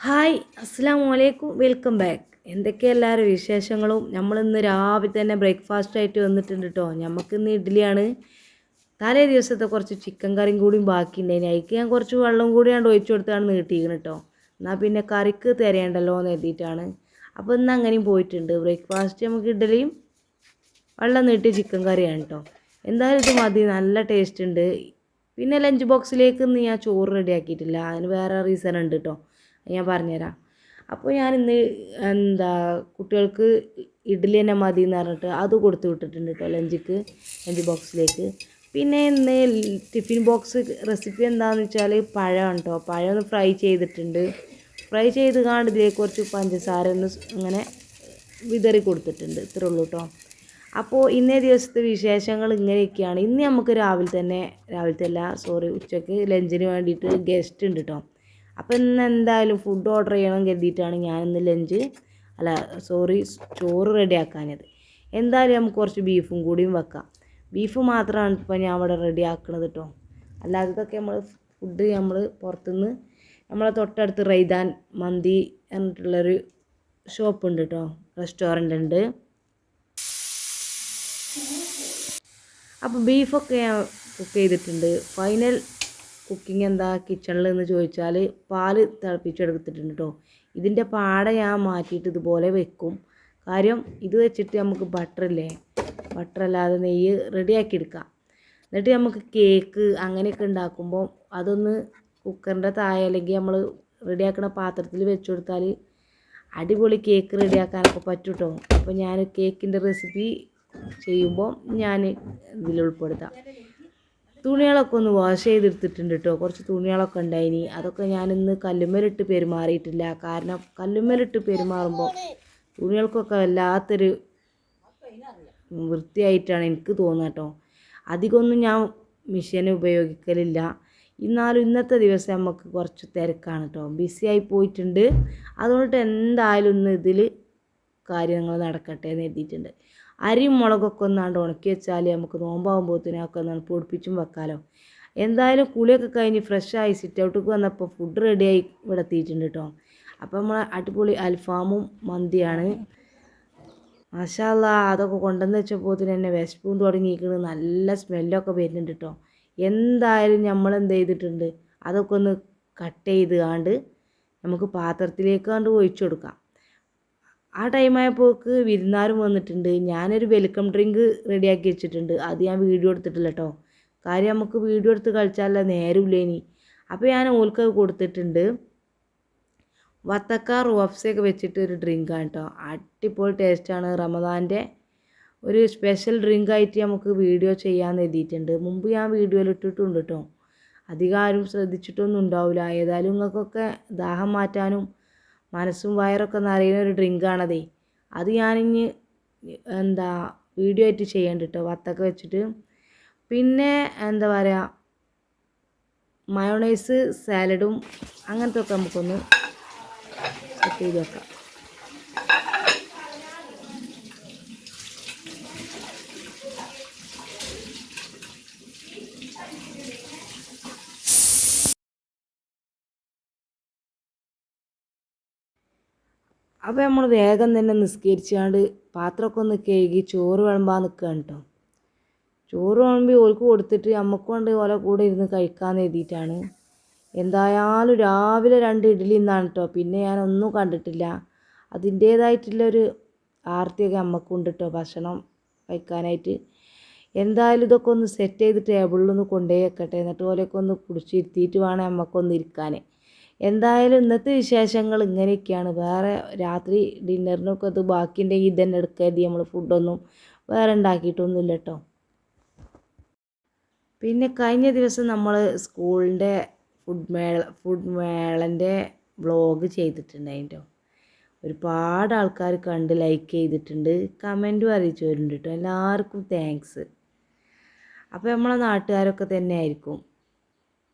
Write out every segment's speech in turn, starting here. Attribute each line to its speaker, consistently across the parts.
Speaker 1: Hi അസ്സാം വലൈക്കും welcome back. എന്തൊക്കെയാണ് എല്ലാവരും വിശേഷങ്ങളും? നമ്മളിന്ന് രാവിലെ തന്നെ ബ്രേക്ക്ഫാസ്റ്റ് ആയിട്ട് വന്നിട്ടുണ്ട് കേട്ടോ. നമുക്കിന്ന് ഇഡ്ഡലിയാണ്. തലേ ദിവസത്തെ കുറച്ച് ചിക്കൻ കറിയും കൂടിയും ബാക്കിയുണ്ടായിന്. അതിക്ക് ഞാൻ കുറച്ച് വെള്ളം കൂടിയാണ്ട് ഒഴിച്ചു കൊടുത്താണ് നീട്ടിയിരിക്കണം കേട്ടോ. എന്നാൽ പിന്നെ കറിക്ക് തിരയണ്ടല്ലോ എന്ന് എഴുതിയിട്ടാണ്. അപ്പോൾ ഇന്ന് അങ്ങനെയും പോയിട്ടുണ്ട്. ബ്രേക്ക്ഫാസ്റ്റ് നമുക്ക് ഇഡ്ഡലിയും വെള്ളം നീട്ടിയ ചിക്കൻ കറിയാണ് കേട്ടോ. എന്തായാലും ഇത് മതി, നല്ല ടേസ്റ്റ് ഉണ്ട്. പിന്നെ ലഞ്ച് ബോക്സിലേക്ക് ഇന്ന് ഞാൻ ചോറ് റെഡിയാക്കിയിട്ടില്ല. അതിന് വേറെ റീസൺ ഉണ്ട് കേട്ടോ, ഞാൻ പറഞ്ഞുതരാം. അപ്പോൾ ഞാനിന്ന് കുട്ടികൾക്ക് ഇഡ്ഡലി തന്നെ മതി എന്ന് പറഞ്ഞിട്ട് അത് കൊടുത്ത് വിട്ടിട്ടുണ്ട് കേട്ടോ ലഞ്ച് ബോക്സിലേക്ക്. പിന്നെ ഇന്ന് ടിഫിൻ ബോക്സ് റെസിപ്പി എന്താണെന്ന് വെച്ചാൽ പഴമാണ് കേട്ടോ. പഴം ഒന്ന് ഫ്രൈ ചെയ്തിട്ടുണ്ട്. ഫ്രൈ ചെയ്ത് കാണ്ട് ഇതിലേക്ക് കുറച്ച് പഞ്ചസാര ഒന്ന് അങ്ങനെ വിതറി കൊടുത്തിട്ടുണ്ട്. ഇത്രേ ഉള്ളൂ കേട്ടോ. അപ്പോൾ ഇന്നേ ദിവസത്തെ വിശേഷങ്ങൾ ഇങ്ങനെയൊക്കെയാണ്. ഇന്ന് നമുക്ക് ഉച്ചയ്ക്ക് ലഞ്ചിന് വേണ്ടിയിട്ട് ഗസ്റ്റ് ഉണ്ട് കേട്ടോ. അപ്പോൾ ഇന്ന് എന്തായാലും ഫുഡ് ഓർഡർ ചെയ്യണം കരുതിയിട്ടാണ് ഞാനിന്ന് ചോറ് റെഡിയാക്കാനത്. എന്തായാലും നമുക്ക് കുറച്ച് ബീഫും കൂടിയും വെക്കാം. ബീഫ് മാത്രമാണ് ഇപ്പോൾ ഞാൻ അവിടെ റെഡിയാക്കണത് കേട്ടോ. അല്ലാത്തതൊക്കെ നമ്മൾ പുറത്തുനിന്ന് നമ്മളെ തൊട്ടടുത്ത് റൈദാൻ മന്തി എന്നിട്ടുള്ളൊരു ഷോപ്പുണ്ട് കേട്ടോ, റെസ്റ്റോറൻ്റ് ഉണ്ട്. അപ്പോൾ ബീഫൊക്കെ ഞാൻ കുക്ക് ചെയ്തിട്ടുണ്ട്. ഫൈനൽ കുക്കിംഗ് എന്താ കിച്ചണിൽ എന്ന് ചോദിച്ചാൽ പാല് തിളപ്പിച്ചെടുത്തിട്ടുണ്ട് കേട്ടോ. ഇതിൻ്റെ പാട ഞാൻ മാറ്റിയിട്ട് ഇതുപോലെ വെക്കും. കാര്യം ഇത് വെച്ചിട്ട് നമുക്ക് ബട്ടറല്ലാതെ നെയ്യ് റെഡിയാക്കി എടുക്കാം. എന്നിട്ട് നമുക്ക് കേക്ക് അങ്ങനെയൊക്കെ ഉണ്ടാക്കുമ്പോൾ അതൊന്ന് കുക്കറിൻ്റെ താഴെ അല്ലെങ്കിൽ നമ്മൾ റെഡിയാക്കുന്ന പാത്രത്തിൽ വെച്ച് കൊടുത്താൽ അടിപൊളി കേക്ക് റെഡിയാക്കാനൊക്കെ പറ്റും കേട്ടോ. അപ്പോൾ ഞാൻ കേക്കിൻ്റെ റെസിപ്പി ചെയ്യുമ്പോൾ ഞാൻ ഇതിൽ ഉൾപ്പെടുത്താം. തുണികളൊക്കെ ഒന്ന് വാഷ് ചെയ്തെടുത്തിട്ടുണ്ട് കേട്ടോ. കുറച്ച് തുണികളൊക്കെ ഉണ്ടായിനി. അതൊക്കെ ഞാനിന്ന് കല്ലുമ്മലിട്ട് പെരുമാറിയിട്ടില്ല. കാരണം കല്ലുമ്മലിട്ട് പെരുമാറുമ്പോൾ തുണികൾക്കൊക്കെ വല്ലാത്തൊരു വൃത്തിയായിട്ടാണ് എനിക്ക് തോന്നുക കേട്ടോ. അധികമൊന്നും ഞാൻ മെഷീൻ ഉപയോഗിക്കലില്ല. എന്നാലും ഇന്നത്തെ ദിവസം നമുക്ക് കുറച്ച് തിരക്കാണ് കേട്ടോ, ബിസിയായി പോയിട്ടുണ്ട്. അതുകൊണ്ട് എന്തായാലും ഇന്ന് ഇതിൽ കാര്യങ്ങൾ നടക്കട്ടെ എന്ന് എഴുതിയിട്ടുണ്ട്. അരിയും മുളകൊക്കെ ഒന്നാണ്ട് ഉണക്കി വെച്ചാൽ നമുക്ക് നോമ്പാകുമ്പോഴത്തേനൊക്കെ ഒന്നാണ് പൊടിപ്പിച്ചും വെക്കാമല്ലോ. എന്തായാലും കുളിയൊക്കെ കഴിഞ്ഞ് ഫ്രഷായി സിറ്റ് ഔട്ടിലേക്ക് വന്നപ്പോൾ ഫുഡ് റെഡിയായി ഇവിടെ എത്തിയിട്ടുണ്ട് കേട്ടോ. അപ്പോൾ നമ്മൾ അടിപൊളി അൽഫാമും മന്തിയാണ്. മാഷാ അല്ലാ, അതൊക്കെ കൊണ്ടുവന്ന് വെച്ചപ്പോഴത്തേന് തന്നെ വിശപ്പും തുടങ്ങിയിരിക്കുന്നത്. നല്ല സ്മെല്ലൊക്കെ വരുന്നുണ്ട് കേട്ടോ. എന്തായാലും നമ്മൾ എന്ത് ചെയ്തിട്ടുണ്ട്, അതൊക്കെ ഒന്ന് കട്ട് ചെയ്ത് കാണ്ട് നമുക്ക് പാത്രത്തിലേക്ക് കണ്ട് ഒഴിച്ചു കൊടുക്കാം. ആ ടൈമായപ്പോൾക്ക് വിരുന്നാരും വന്നിട്ടുണ്ട്. ഞാനൊരു വെൽക്കം ഡ്രിങ്ക് റെഡിയാക്കി വെച്ചിട്ടുണ്ട്. അത് ഞാൻ വീഡിയോ എടുത്തിട്ടില്ല കേട്ടോ. കാര്യം നമുക്ക് വീഡിയോ എടുത്ത് കളിച്ചാലല്ല നേരമില്ലേനി. അപ്പോൾ ഞാൻ ഓൽക്കൊക്കെ കൊടുത്തിട്ടുണ്ട്. വത്തക്ക റോഫ്സൊക്കെ വെച്ചിട്ട് ഒരു ഡ്രിങ്കാണ് കേട്ടോ. അടിപൊളി ടേസ്റ്റാണ്. റമദാൻ്റെ ഒരു സ്പെഷ്യൽ ഡ്രിങ്കായിട്ട് നമുക്ക് വീഡിയോ ചെയ്യാമെന്ന് എഴുതിയിട്ടുണ്ട്. മുമ്പ് ഞാൻ വീഡിയോയിൽ ഇട്ടിട്ടുണ്ട് കേട്ടോ. അധികം ആരും ശ്രദ്ധിച്ചിട്ടൊന്നും ഉണ്ടാവില്ല. ഏതായാലും നിങ്ങൾക്കൊക്കെ ദാഹം മാറ്റാനും മനസ്സും വയറൊക്കെ നിറയുന്ന ഒരു ഡ്രിങ്കാണതേ. അത് ഞാനിനി വീഡിയോ ആയിട്ട് ചെയ്യണ്ട കേട്ടോ, വത്തക്ക വെച്ചിട്ട്. പിന്നെ മയോണൈസ് സാലഡും അങ്ങനത്തെ ഒക്കെ നമുക്കൊന്ന് സെറ്റ് ചെയ്ത് വെക്കാം. അപ്പോൾ നമ്മൾ വേഗം തന്നെ നിസ്കരിച്ചാണ്ട് പാത്രമൊക്കെ ഒന്ന് കഴുകി ചോറ് വിളമ്പാൻ നിൽക്കുകയാണ് കേട്ടോ. ചോറ് വിളമ്പി ഓൾക്ക് കൊടുത്തിട്ട് നമുക്ക് കൊണ്ട് ഓലെ കൂടെ ഇരുന്ന് കഴിക്കാമെന്ന് എഴുതിയിട്ടാണ്. എന്തായാലും രാവിലെ 2 ഇഡ്ഡലി ഇന്നാണ് കേട്ടോ. പിന്നെ ഞാനൊന്നും കണ്ടിട്ടില്ല. അതിൻ്റേതായിട്ടുള്ളൊരു ആർത്തിയൊക്കെ നമുക്കുണ്ട് കേട്ടോ ഭക്ഷണം കഴിക്കാനായിട്ട്. എന്തായാലും ഇതൊക്കെ ഒന്ന് സെറ്റ് ചെയ്ത് ടേബിളിലൊന്ന് കൊണ്ടുപോയി വെക്കട്ടെ. എന്നിട്ട് ഓലെയൊക്കെ ഒന്ന് പിടിച്ചിരുത്തിയിട്ട് വേണം നമുക്കൊന്ന് ഇരിക്കാൻ. എന്തായാലും ഇന്നത്തെ വിശേഷങ്ങൾ ഇങ്ങനെയൊക്കെയാണ്. വേറെ രാത്രി ഡിന്നറിനൊക്കെ അത് ബാക്കിയുണ്ടെങ്കിൽ ഇതന്നെ എടുക്കരുത്. നമ്മൾ ഫുഡൊന്നും വേറെ ഉണ്ടാക്കിയിട്ടൊന്നുമില്ല കേട്ടോ. പിന്നെ കഴിഞ്ഞ ദിവസം നമ്മൾ സ്കൂളിൻ്റെ ഫുഡ് മേളൻ്റെ വ്ളോഗ് ചെയ്തിട്ടുണ്ടായിട്ടോ. ഒരുപാട് ആൾക്കാർ കണ്ട് ലൈക്ക് ചെയ്തിട്ടുണ്ട്, കമൻറ്റും അറിയിച്ചവരുണ്ട് കേട്ടോ. എല്ലാവർക്കും താങ്ക്സ്. അപ്പോൾ നമ്മളെ നാട്ടുകാരൊക്കെ തന്നെ ആയിരിക്കും.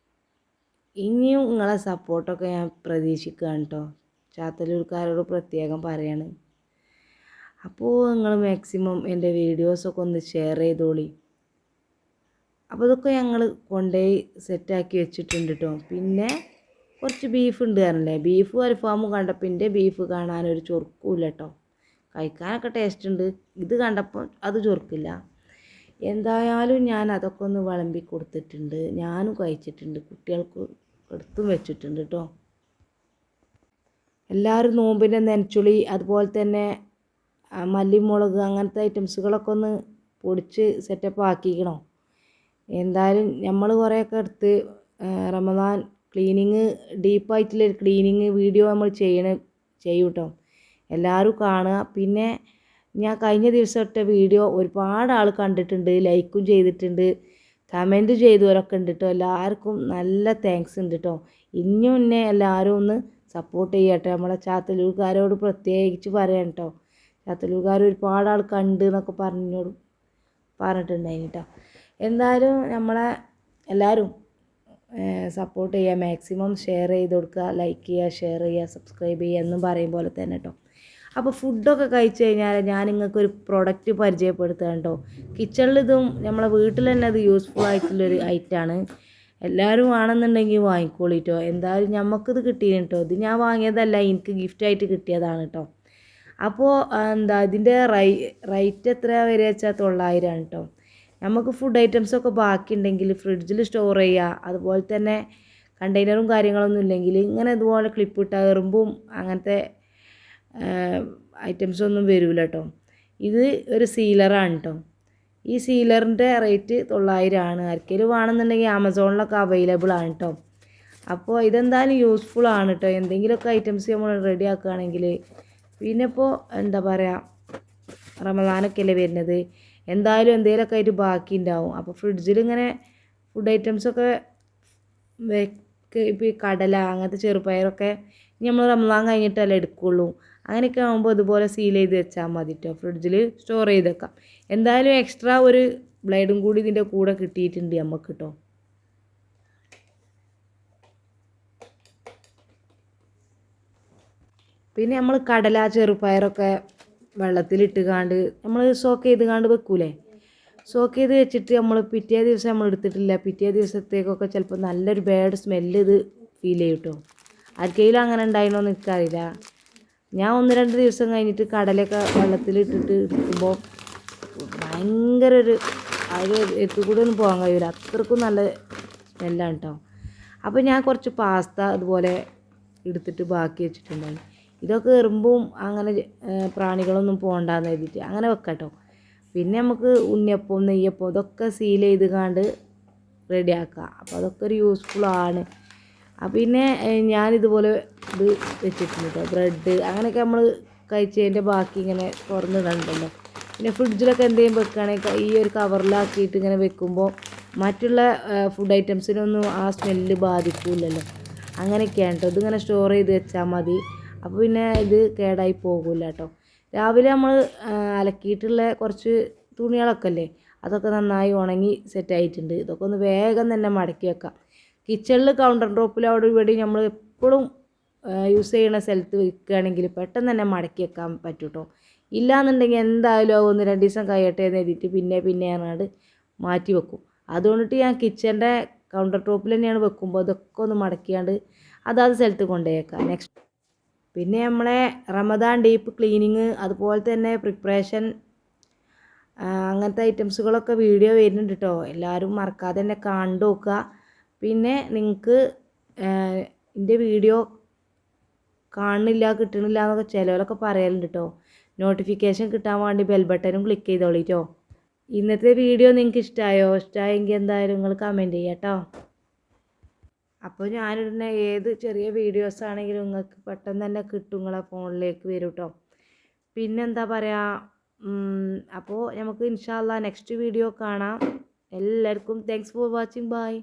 Speaker 1: ഇനിയും നിങ്ങളെ സപ്പോർട്ടൊക്കെ ഞാൻ പ്രതീക്ഷിക്കുകയാണ് കേട്ടോ. ചാത്തല്ലൂർക്കാരോട് പ്രത്യേകം പറയാണ്. അപ്പോൾ നിങ്ങൾ മാക്സിമം എൻ്റെ വീഡിയോസൊക്കെ ഒന്ന് ഷെയർ ചെയ്തോളി. അപ്പോൾ ഇതൊക്കെ ഞങ്ങൾ കൊണ്ടുപോയി സെറ്റാക്കി വെച്ചിട്ടുണ്ട് കേട്ടോ. പിന്നെ കുറച്ച് ബീഫ് ഉണ്ട് പറഞ്ഞില്ലേ, ബീഫും അൽഫാമും കണ്ടപ്പോൾ എൻ്റെ ബീഫ് കാണാനൊരു ചൊറുക്കില്ല കേട്ടോ. കഴിക്കാനൊക്കെ ടേസ്റ്റ് ഉണ്ട്, ഇത് കണ്ടപ്പോൾ അത് ചൊറുക്കില്ല. എന്തായാലും ഞാൻ അതൊക്കെ ഒന്ന് വിളമ്പി കൊടുത്തിട്ടുണ്ട്, ഞാനും കഴിച്ചിട്ടുണ്ട്, കുട്ടികൾക്ക് എടുത്തും വെച്ചിട്ടുണ്ട് കേട്ടോ. എല്ലാവരും നോമ്പിൻ്റെ നെൻച്ചുളി അതുപോലെ തന്നെ മല്ലിമുളക് അങ്ങനത്തെ ഐറ്റംസുകളൊക്കെ ഒന്ന് പൊടിച്ച് സെറ്റപ്പ് ആക്കിക്കണോ. എന്തായാലും നമ്മൾ കുറേയൊക്കെ എടുത്ത് റമദാൻ ക്ലീനിങ് ഡീപ്പായിട്ടുള്ളൊരു ക്ലീനിങ് വീഡിയോ നമ്മൾ ചെയ്യും കേട്ടോ. എല്ലാവരും കാണുക. പിന്നെ ഞാൻ കഴിഞ്ഞ ദിവസം ഇട്ട വീഡിയോ ഒരുപാട് ആൾ കണ്ടിട്ടുണ്ട്, ലൈക്കും ചെയ്തിട്ടുണ്ട്, കമൻറ്റ് ചെയ്തവരൊക്കെ ഉണ്ട് കേട്ടോ. എല്ലാവർക്കും നല്ല താങ്ക്സ് ഉണ്ട് കേട്ടോ. ഇനിയും എന്നെ എല്ലാവരും ഒന്ന് സപ്പോർട്ട് ചെയ്യട്ടെ. നമ്മളെ ചാത്തല്ലൂർക്കാരോട് പ്രത്യേകിച്ച് പറയാം കേട്ടോ. ചാത്തല്ലൂർക്കാർ ഒരുപാട് ആൾ കണ്ട് എന്നൊക്കെ പറഞ്ഞിട്ടുണ്ടായിന് കേട്ടോ. എന്തായാലും നമ്മളെ എല്ലാവരും സപ്പോർട്ട് ചെയ്യുക, മാക്സിമം ഷെയർ ചെയ്ത് കൊടുക്കുക, ലൈക്ക് ചെയ്യുക, ഷെയർ ചെയ്യുക, സബ്സ്ക്രൈബ് ചെയ്യുക എന്നും പറയും പോലെ തന്നെ കേട്ടോ. അപ്പോൾ ഫുഡൊക്കെ കഴിച്ച് കഴിഞ്ഞാൽ ഞാൻ നിങ്ങൾക്കൊരു പ്രൊഡക്റ്റ് പരിചയപ്പെടുത്തുക കേട്ടോ. കിച്ചണിൽ ഇതും നമ്മളെ വീട്ടിൽ തന്നെ അത് യൂസ്ഫുൾ ആയിട്ടുള്ളൊരു ഐറ്റമാണ്. എല്ലാവരും വേണമെന്നുണ്ടെങ്കിൽ വാങ്ങിക്കോളിട്ടോ. എന്തായാലും നമുക്കിത് കിട്ടിയിന് കേട്ടോ. ഇത് ഞാൻ വാങ്ങിയതല്ല, എനിക്ക് ഗിഫ്റ്റായിട്ട് കിട്ടിയതാണ് കേട്ടോ. അപ്പോൾ ഇതിൻ്റെ റേറ്റ് എത്ര വരെ വെച്ചാൽ 900 ആണ് കേട്ടോ. നമുക്ക് ഫുഡ് ഐറ്റംസൊക്കെ ബാക്കിയുണ്ടെങ്കിൽ ഫ്രിഡ്ജിൽ സ്റ്റോർ ചെയ്യുക. അതുപോലെ തന്നെ കണ്ടെയ്നറും കാര്യങ്ങളൊന്നും ഇല്ലെങ്കിൽ ഇങ്ങനെ ഇതുപോലെ ക്ലിപ്പ് ഇട്ട എറുമ്പും അങ്ങനത്തെ ഐറ്റംസൊന്നും വരില്ല കേട്ടോ. ഇത് ഒരു സീലറാണ് കേട്ടോ. ഈ സീലറിൻ്റെ റേറ്റ് 900 ആണ്. ആർക്കെങ്കിലും വേണമെന്നുണ്ടെങ്കിൽ ആമസോണിലൊക്കെ അവൈലബിൾ ആണ് കേട്ടോ. അപ്പോൾ ഇതെന്തായാലും യൂസ്ഫുൾ ആണ് കേട്ടോ. എന്തെങ്കിലുമൊക്കെ ഐറ്റംസ് നമ്മൾ റെഡി ആക്കുകയാണെങ്കിൽ. പിന്നെ ഇപ്പോൾ എന്താ പറയുക, റമദാനൊക്കെ അല്ലേ വരുന്നത്, എന്തായാലും എന്തെങ്കിലുമൊക്കെ ആയിട്ട് ബാക്കി ഉണ്ടാവും. അപ്പോൾ ഫ്രിഡ്ജിൽ ഇങ്ങനെ ഫുഡ് ഐറ്റംസൊക്കെ ഇപ്പോൾ ഈ കടല അങ്ങനത്തെ ചെറുപയറൊക്കെ നമ്മൾ റമദാൻ കഴിഞ്ഞിട്ടല്ലേ എടുക്കുള്ളൂ. അങ്ങനെയൊക്കെ ആകുമ്പോൾ ഇതുപോലെ സീൽ ചെയ്ത് വെച്ചാൽ മതി കേട്ടോ. ഫ്രിഡ്ജിൽ സ്റ്റോർ ചെയ്ത് വെക്കാം. എന്തായാലും എക്സ്ട്രാ ഒരു ബ്ലേഡും കൂടി ഇതിൻ്റെ കൂടെ കിട്ടിയിട്ടുണ്ട് നമുക്ക് കേട്ടോ. പിന്നെ നമ്മൾ കടല ചെറുപയറൊക്കെ വെള്ളത്തിലിട്ട് കാണ്ട് നമ്മൾ സോക്ക് ചെയ്ത് കാണ്ട് വെക്കൂലേ, സോക്ക് ചെയ്ത് വെച്ചിട്ട് നമ്മൾ പിറ്റേ ദിവസം നമ്മൾ എടുത്തിട്ടില്ല, പിറ്റേ ദിവസത്തേക്കൊക്കെ ചിലപ്പോൾ നല്ലൊരു ബാഡ് സ്മെല്ല് ഇത് ഫീൽ ചെയ്യും കേട്ടോ. ആർക്കെങ്കിലും അങ്ങനെ ഉണ്ടായിരുന്നോന്ന് എനിക്കറിയില്ല. ഞാൻ 1-2 ദിവസം കഴിഞ്ഞിട്ട് കടലൊക്കെ വെള്ളത്തിലിട്ടിട്ട് എടുക്കുമ്പോൾ ഭയങ്കര ഒരു അത് എത്തിക്കൂടെ ഒന്നും പോകാൻ കഴിയില്ല, അത്രക്കും നല്ല സ്മെല്ലാണ് കേട്ടോ. അപ്പോൾ ഞാൻ കുറച്ച് പാസ്ത അതുപോലെ എടുത്തിട്ട് ബാക്കി വെച്ചിട്ടുണ്ടായി. ഇതൊക്കെ എറുമ്പും അങ്ങനെ പ്രാണികളൊന്നും പോകണ്ടെന്ന് എഴുതിയിട്ട് അങ്ങനെ വെക്കാം കേട്ടോ. പിന്നെ നമുക്ക് ഉണ്ണിയപ്പം നെയ്യപ്പം ഇതൊക്കെ സീൽ ചെയ്ത് കാണ്ട് റെഡിയാക്കാം. അപ്പോൾ അതൊക്കെ ഒരു യൂസ്ഫുൾ ആണ്. പിന്നെ ഞാനിതുപോലെ ഇത് വെച്ചിട്ടുണ്ട് കേട്ടോ, ബ്രെഡ് അങ്ങനെയൊക്കെ നമ്മൾ കഴിച്ചതിൻ്റെ ബാക്കി ഇങ്ങനെ തുറന്നിടണ്ടല്ലോ. പിന്നെ ഫ്രിഡ്ജിലൊക്കെ എന്തെങ്കിലും വെക്കുകയാണെങ്കിൽ ഈ ഒരു കവറിലാക്കിയിട്ട് ഇങ്ങനെ വെക്കുമ്പോൾ മറ്റുള്ള ഫുഡ് ഐറ്റംസിനൊന്നും ആ സ്മെല്ല് ബാധിക്കില്ലല്ലോ. അങ്ങനെയൊക്കെയാണ് കേട്ടോ. ഇതിങ്ങനെ സ്റ്റോർ ചെയ്ത് വെച്ചാൽ മതി. അപ്പോൾ പിന്നെ ഇത് കേടായി പോകില്ല കേട്ടോ. രാവിലെ നമ്മൾ അലക്കിയിട്ടുള്ള കുറച്ച് തുണികളൊക്കെ അല്ലേ, അതൊക്കെ നന്നായി ഉണങ്ങി സെറ്റായിട്ടുണ്ട്. ഇതൊക്കെ ഒന്ന് വേഗം തന്നെ മടക്കി വെക്കാം. കിച്ചണിൽ കൗണ്ടർ ടോപ്പിൽ അവിടെ ഇവിടെ നമ്മൾ എപ്പോഴും യൂസ് ചെയ്യുന്ന സ്ഥലത്ത് വെക്കുകയാണെങ്കിൽ പെട്ടെന്ന് തന്നെ മടക്കി വെക്കാൻ പറ്റും കേട്ടോ. ഇല്ലയെന്നുണ്ടെങ്കിൽ എന്തായാലും 1-2 ദിവസം കഴിയട്ടെ എന്ന് എഴുതിയിട്ട് പിന്നെ പറഞ്ഞാണ്ട് മാറ്റി വെക്കും. അതുകൊണ്ടിട്ട് ഞാൻ കിച്ചൻ്റെ കൗണ്ടർ ടോപ്പിൽ തന്നെയാണ് വെക്കുമ്പോൾ ഇതൊക്കെ ഒന്ന് മടക്കിയാണ്ട് അതാത് സ്ഥലത്ത് കൊണ്ടുപോയേക്കാം. നെക്സ്റ്റ് പിന്നെ നമ്മളെ റമദാൻ ഡീപ്പ് ക്ലീനിങ് അതുപോലെ തന്നെ പ്രിപ്പറേഷൻ അങ്ങനത്തെ ഐറ്റംസുകളൊക്കെ വീഡിയോ വരുന്നുണ്ട് കേട്ടോ. എല്ലാവരും മറക്കാതെ തന്നെ കണ്ടു നോക്കുക. പിന്നെ നിങ്ങൾക്ക് എൻ്റെ വീഡിയോ കാണുന്നില്ല കിട്ടണില്ല എന്നൊക്കെ ചിലവരൊക്കെ പറയലുണ്ട് കേട്ടോ. നോട്ടിഫിക്കേഷൻ കിട്ടാൻ വേണ്ടി ബെൽ ബട്ടനും ക്ലിക്ക് ചെയ്തോളി കേട്ടോ. ഇന്നത്തെ വീഡിയോ നിങ്ങൾക്ക് ഇഷ്ടമായെങ്കിൽ എന്തായാലും നിങ്ങൾ കമൻറ്റ് ചെയ്യാം കേട്ടോ. അപ്പോൾ ഞാനിടുന്ന ഏത് ചെറിയ വീഡിയോസ് ആണെങ്കിലും നിങ്ങൾക്ക് പെട്ടെന്ന് തന്നെ കിട്ടും, നിങ്ങളെ ഫോണിലേക്ക് വരും കേട്ടോ. പിന്നെന്താ പറയുക, അപ്പോൾ നമുക്ക് ഇൻഷാ അല്ലാഹ് നെക്സ്റ്റ് വീഡിയോ കാണാം. എല്ലാവർക്കും താങ്ക്സ് ഫോർ വാച്ചിങ്. ബൈ.